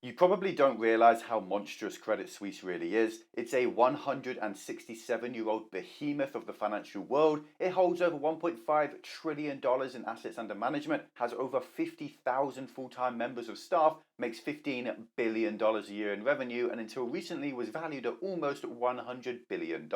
You probably don't realize how monstrous Credit Suisse really is. It's a 167-year-old behemoth of the financial world. It holds over $1.5 trillion in assets under management, has over 50,000 full-time members of staff, makes $15 billion a year in revenue, and until recently was valued at almost $100 billion.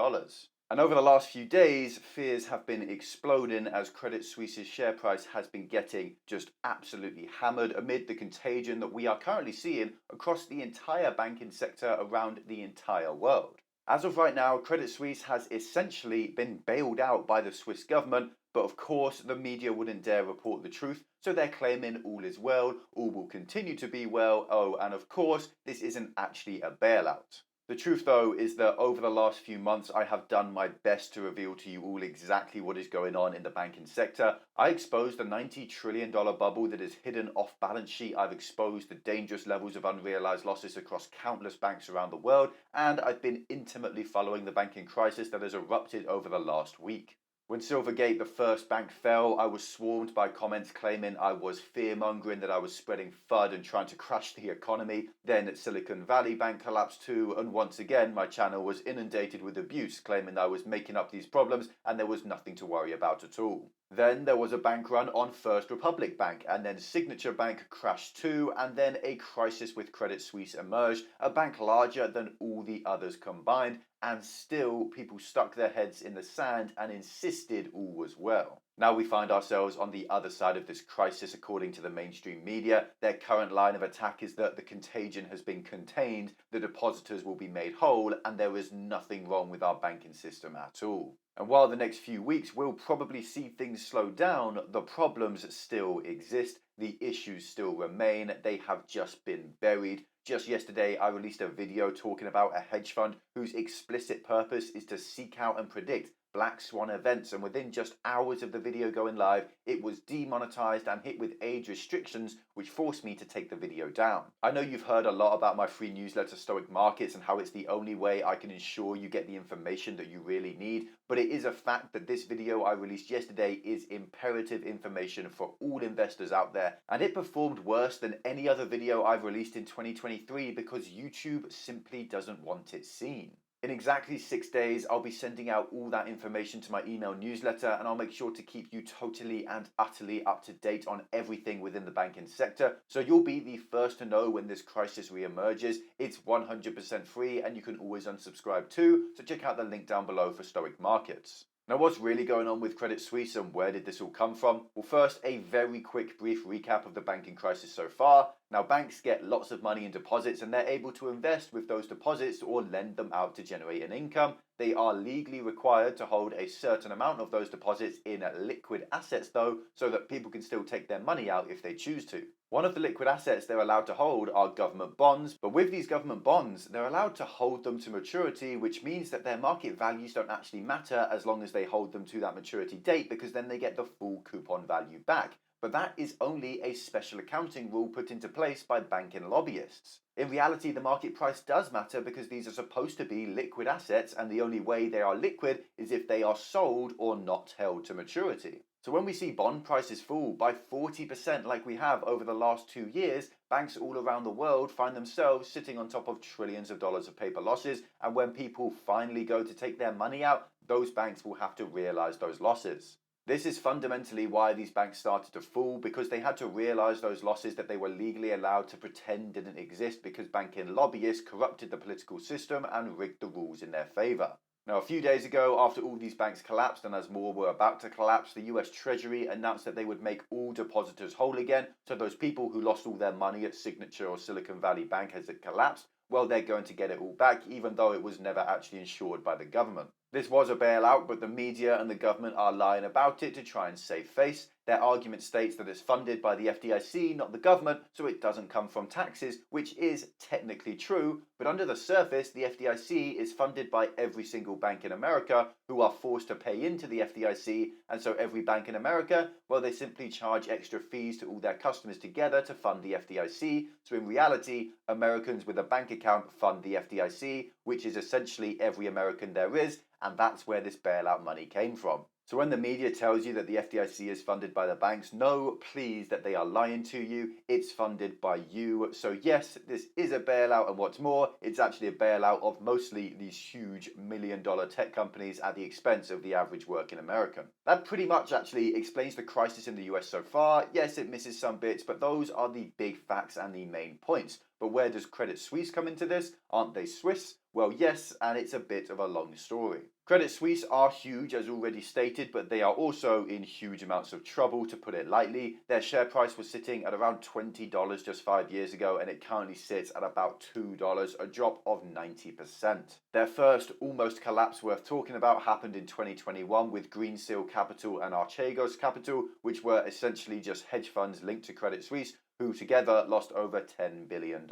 And over the last few days, fears have been exploding as Credit Suisse's share price has been getting just absolutely hammered amid the contagion that we are currently seeing across the entire banking sector around the entire world. As of right now, Credit Suisse has essentially been bailed out by the Swiss government, but of course the media wouldn't dare report the truth, so they're claiming all is well, all will continue to be well, oh, and of course this isn't actually a bailout. The truth, though, is that over the last few months, I have done my best to reveal to you all exactly what is going on in the banking sector. I exposed the $90 trillion bubble that is hidden off balance sheet. I've exposed the dangerous levels of unrealized losses across countless banks around the world, and I've been intimately following the banking crisis that has erupted over the last week. When Silvergate, the first bank, fell, I was swarmed by comments claiming I was fear-mongering, that I was spreading FUD and trying to crash the economy. Then Silicon Valley Bank collapsed too, and once again my channel was inundated with abuse, claiming I was making up these problems and there was nothing to worry about at all. Then there was a bank run on First Republic Bank, and then Signature Bank crashed too, and then a crisis with Credit Suisse emerged, a bank larger than all the others combined, and still people stuck their heads in the sand and insisted all was well. Now we find ourselves on the other side of this crisis. According to the mainstream media, their current line of attack is that the contagion has been contained, the depositors will be made whole, and there is nothing wrong with our banking system at all. And while the next few weeks will probably see things slow down, the problems still exist, the issues still remain, they have just been buried. Just yesterday, I released a video talking about a hedge fund whose explicit purpose is to seek out and predict black swan events, and within just hours of the video going live, it was demonetized and hit with age restrictions, which forced me to take the video down. I know you've heard a lot about my free newsletter Stoic Markets and how it's the only way I can ensure you get the information that you really need, but it is a fact that this video I released yesterday is imperative information for all investors out there, and it performed worse than any other video I've released in 2023 because YouTube simply doesn't want it seen. In exactly 6 days, I'll be sending out all that information to my email newsletter, and I'll make sure to keep you totally and utterly up to date on everything within the banking sector, so you'll be the first to know when this crisis re-emerges. It's 100% free, and you can always unsubscribe too, so check out the link down below for Stoic Markets. Now, what's really going on with Credit Suisse and where did this all come from? Well, first, a very quick brief recap of the banking crisis so far. Now, banks get lots of money in deposits and they're able to invest with those deposits or lend them out to generate an income. They are legally required to hold a certain amount of those deposits in liquid assets though, so that people can still take their money out if they choose to. One of the liquid assets they're allowed to hold are government bonds, but with these government bonds, they're allowed to hold them to maturity, which means that their market values don't actually matter as long as they hold them to that maturity date, because then they get the full coupon value back. But that is only a special accounting rule put into place by banking lobbyists. In reality, the market price does matter because these are supposed to be liquid assets, and the only way they are liquid is if they are sold or not held to maturity. So when we see bond prices fall by 40% like we have over the last 2 years, banks all around the world find themselves sitting on top of trillions of dollars of paper losses, and when people finally go to take their money out, those banks will have to realize those losses. This is fundamentally why these banks started to fall, because they had to realize those losses that they were legally allowed to pretend didn't exist because banking lobbyists corrupted the political system and rigged the rules in their favor. Now, a few days ago, after all these banks collapsed and as more were about to collapse, the US Treasury announced that they would make all depositors whole again. So those people who lost all their money at Signature or Silicon Valley Bank as it collapsed, well, they're going to get it all back, even though it was never actually insured by the government. This was a bailout, but the media and the government are lying about it to try and save face. Their argument states that it's funded by the FDIC, not the government, so it doesn't come from taxes, which is technically true, but under the surface, the FDIC is funded by every single bank in America who are forced to pay into the FDIC, and so every bank in America, well, they simply charge extra fees to all their customers together to fund the FDIC, so in reality, Americans with a bank account fund the FDIC, which is essentially every American there is, and that's where this bailout money came from. So when the media tells you that the FDIC is funded by the banks, know please that they are lying to you. It's funded by you. So yes, this is a bailout, and what's more, it's actually a bailout of mostly these huge million-dollar tech companies at the expense of the average working American. That pretty much actually explains the crisis in the US so far. Yes, it misses some bits, but those are the big facts and the main points. But where does Credit Suisse come into this? Aren't they Swiss? Well, yes, and it's a bit of a long story. Credit Suisse are huge, as already stated, but they are also in huge amounts of trouble, to put it lightly. Their share price was sitting at around $20 just 5 years ago, and it currently sits at about $2, a drop of 90%. Their first almost collapse worth talking about happened in 2021 with Greensill Capital and Archegos Capital, which were essentially just hedge funds linked to Credit Suisse, who together lost over $10 billion.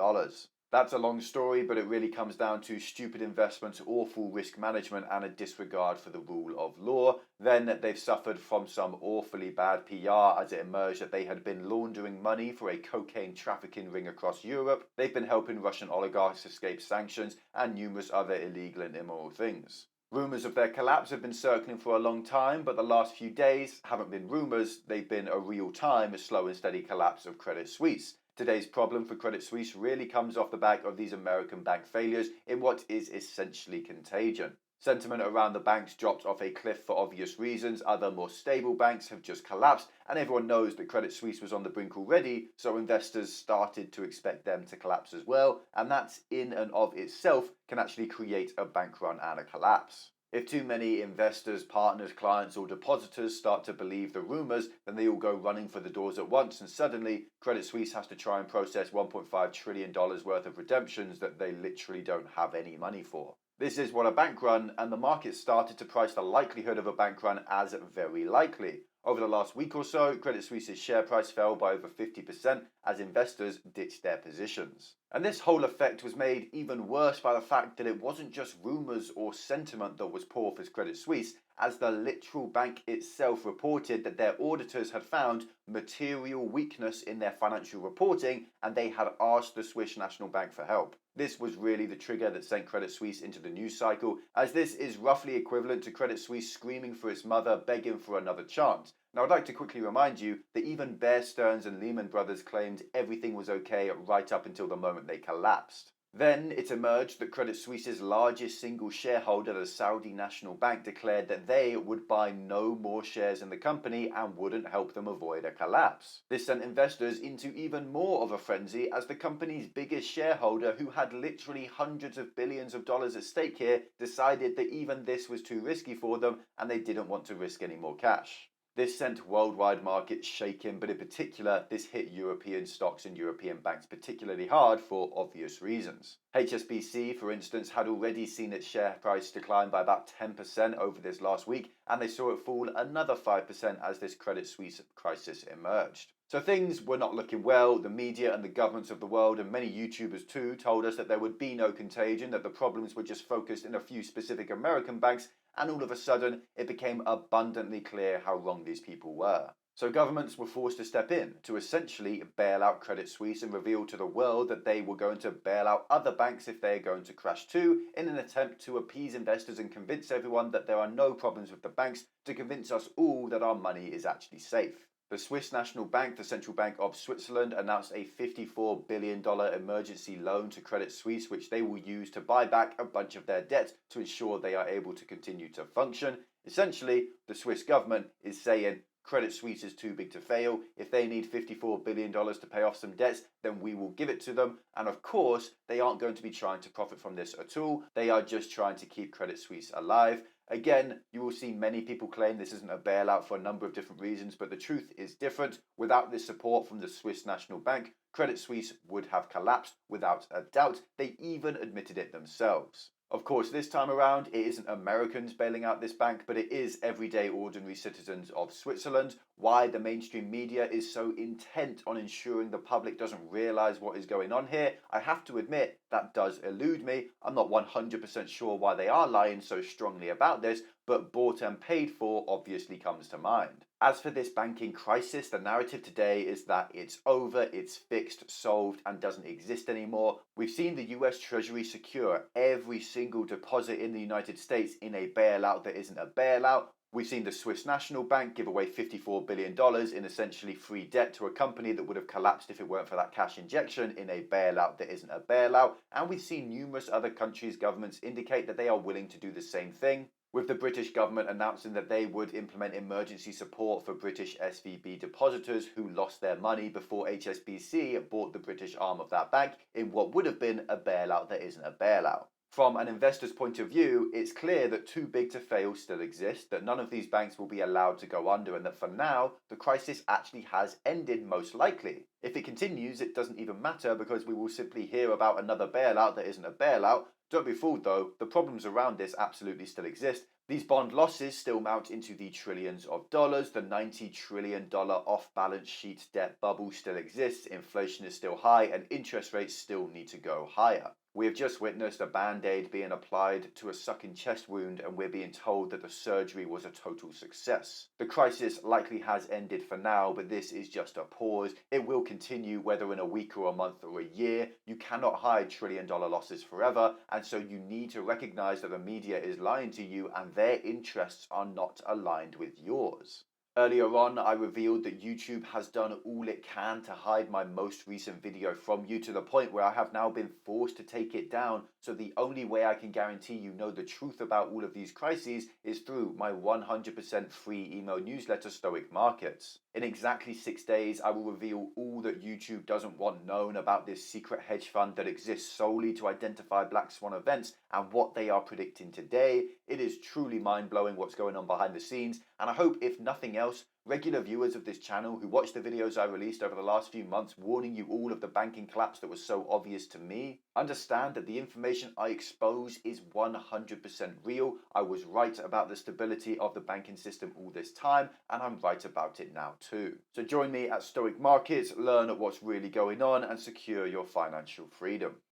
That's a long story, but it really comes down to stupid investments, awful risk management, and a disregard for the rule of law. Then they've suffered from some awfully bad PR as it emerged that they had been laundering money for a cocaine trafficking ring across Europe. They've been helping Russian oligarchs escape sanctions and numerous other illegal and immoral things. Rumours of their collapse have been circling for a long time, but the last few days haven't been rumours, they've been a real-time, slow and steady collapse of Credit Suisse. Today's problem for Credit Suisse really comes off the back of these American bank failures in what is essentially contagion. Sentiment around the banks dropped off a cliff for obvious reasons. Other more stable banks have just collapsed, and everyone knows that Credit Suisse was on the brink already, so investors started to expect them to collapse as well, and that in and of itself can actually create a bank run and a collapse. If too many investors, partners, clients, or depositors start to believe the rumours, then they all go running for the doors at once, and suddenly Credit Suisse has to try and process $1.5 trillion worth of redemptions that they literally don't have any money for. This is what a bank run, and the market started to price the likelihood of a bank run as very likely. Over the last week or so, Credit Suisse's share price fell by over 50% as investors ditched their positions. And this whole effect was made even worse by the fact that it wasn't just rumours or sentiment that was poor for Credit Suisse, as the literal bank itself reported that their auditors had found material weakness in their financial reporting, and they had asked the Swiss National Bank for help. This was really the trigger that sent Credit Suisse into the news cycle, as this is roughly equivalent to Credit Suisse screaming for its mother, begging for another chance. Now, I'd like to quickly remind you that even Bear Stearns and Lehman Brothers claimed everything was okay right up until the moment they collapsed. Then it emerged that Credit Suisse's largest single shareholder, the Saudi National Bank, declared that they would buy no more shares in the company and wouldn't help them avoid a collapse. This sent investors into even more of a frenzy as the company's biggest shareholder, who had literally hundreds of billions of dollars at stake here, decided that even this was too risky for them and they didn't want to risk any more cash. This sent worldwide markets shaking, but in particular, this hit European stocks and European banks particularly hard for obvious reasons. HSBC, for instance, had already seen its share price decline by about 10% over this last week, and they saw it fall another 5% as this Credit Suisse crisis emerged. So things were not looking well. The media and the governments of the world, and many YouTubers too, told us that there would be no contagion, that the problems were just focused in a few specific American banks, and all of a sudden it became abundantly clear how wrong these people were. So governments were forced to step in to essentially bail out Credit Suisse and reveal to the world that they were going to bail out other banks if they are going to crash too, in an attempt to appease investors and convince everyone that there are no problems with the banks, to convince us all that our money is actually safe. The Swiss National Bank, the Central Bank of Switzerland, announced a $54 billion emergency loan to Credit Suisse, which they will use to buy back a bunch of their debt to ensure they are able to continue to function. Essentially, the Swiss government is saying Credit Suisse is too big to fail. If they need $54 billion to pay off some debts, then we will give it to them. And of course, they aren't going to be trying to profit from this at all. They are just trying to keep Credit Suisse alive. Again, you will see many people claim this isn't a bailout for a number of different reasons, but the truth is different. Without this support from the Swiss National Bank, Credit Suisse would have collapsed without a doubt. They even admitted it themselves. Of course, this time around, it isn't Americans bailing out this bank, but it is everyday ordinary citizens of Switzerland. Why the mainstream media is so intent on ensuring the public doesn't realise what is going on here, I have to admit, that does elude me. I'm not 100% sure why they are lying so strongly about this, but bought and paid for obviously comes to mind. As for this banking crisis, the narrative today is that it's over, it's fixed, solved, and doesn't exist anymore. We've seen the US Treasury secure every single deposit in the United States in a bailout that isn't a bailout. We've seen the Swiss National Bank give away $54 billion in essentially free debt to a company that would have collapsed if it weren't for that cash injection in a bailout that isn't a bailout. And we've seen numerous other countries' governments indicate that they are willing to do the same thing, with the British government announcing that they would implement emergency support for British SVB depositors who lost their money before HSBC bought the British arm of that bank in what would have been a bailout that isn't a bailout. From an investor's point of view, it's clear that too big to fail still exists, that none of these banks will be allowed to go under, and that for now, the crisis actually has ended most likely. If it continues, it doesn't even matter because we will simply hear about another bailout that isn't a bailout. Don't be fooled though, the problems around this absolutely still exist. These bond losses still mount into the trillions of dollars. The $90 trillion off balance sheet debt bubble still exists. Inflation is still high and interest rates still need to go higher. We have just witnessed a band-aid being applied to a sucking chest wound, and we're being told that the surgery was a total success. The crisis likely has ended for now, but this is just a pause. It will continue whether in a week or a month or a year. You cannot hide trillion-dollar losses forever, and so you need to recognize that the media is lying to you and their interests are not aligned with yours. Earlier on, I revealed that YouTube has done all it can to hide my most recent video from you, to the point where I have now been forced to take it down. So the only way I can guarantee you know the truth about all of these crises is through my 100% free email newsletter, Stoic Markets. In exactly 6 days, I will reveal all that YouTube doesn't want known about this secret hedge fund that exists solely to identify black swan events and what they are predicting today. It is truly mind-blowing what's going on behind the scenes, and I hope, if nothing else, regular viewers of this channel who watch the videos I released over the last few months warning you all of the banking collapse that was so obvious to me, understand that the information I expose is 100% real. I was right about the stability of the banking system all this time, and I'm right about it now too. So join me at Stoic Markets, learn what's really going on, and secure your financial freedom.